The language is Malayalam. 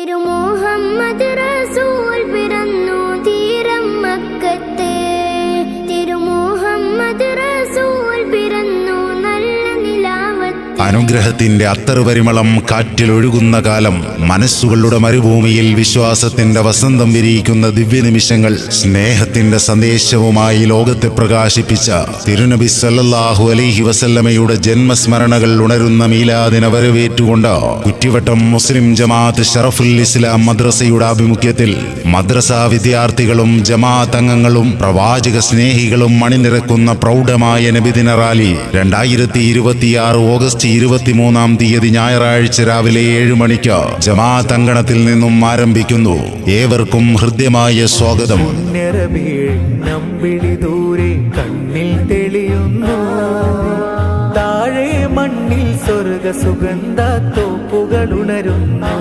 തിരുമുഹമ്മദ് റസൂൽ പിറന്നു തീരം മക്കത്തെ. തിരുമുഹമ്മദ് റസൂൽ പിറന്നു നല്ല നിലാവത്തെ. അനുഗ്രഹത്തിന്റെ അത്തറുപരിമളം കാറ്റിലൊഴുകുന്ന കാലം, മനസ്സുകളുടെ മരുഭൂമിയിൽ വിശ്വാസത്തിന്റെ വസന്തം വിരിയിക്കുന്ന ദിവ്യനിമിഷങ്ങൾ. സ്നേഹത്തിന്റെ സന്ദേശവുമായി ലോകത്തെ പ്രകാശിപ്പിച്ച തിരുനബി സല്ലല്ലാഹു അലൈഹി വസല്ലമയുടെ ജന്മസ്മരണകൾ ഉണരുന്ന മീലാദിനെ വരവേറ്റുകൊണ്ട് കുറ്റിവട്ടം മുസ്ലിം ജമാഅത്ത് ഷറഫുൽ ഇസ്ലാം മദ്രസയുടെ ആഭിമുഖ്യത്തിൽ മദ്രസാ വിദ്യാർത്ഥികളും ജമാഅത്ത് അംഗങ്ങളും പ്രവാചക സ്നേഹികളും അണിനിരക്കുന്ന പ്രൗഢമായ നബിദിന റാലി 2026 ഓഗസ്റ്റ് 23-ാം തീയതി ഞായറാഴ്ച രാവിലെ 7 മണിക്ക് ജമാഅത്ത് അങ്കണത്തിൽ നിന്നും ആരംഭിക്കുന്നു. ഏവർക്കും ഹൃദ്യമായ സ്വാഗതം. ദൂരെ കണ്ണിൽ തെളിയുന്നു, താഴെ മണ്ണിൽ സ്വർഗ സുഗന്ധ തോപ്പുകൾ ഉണരുന്നു.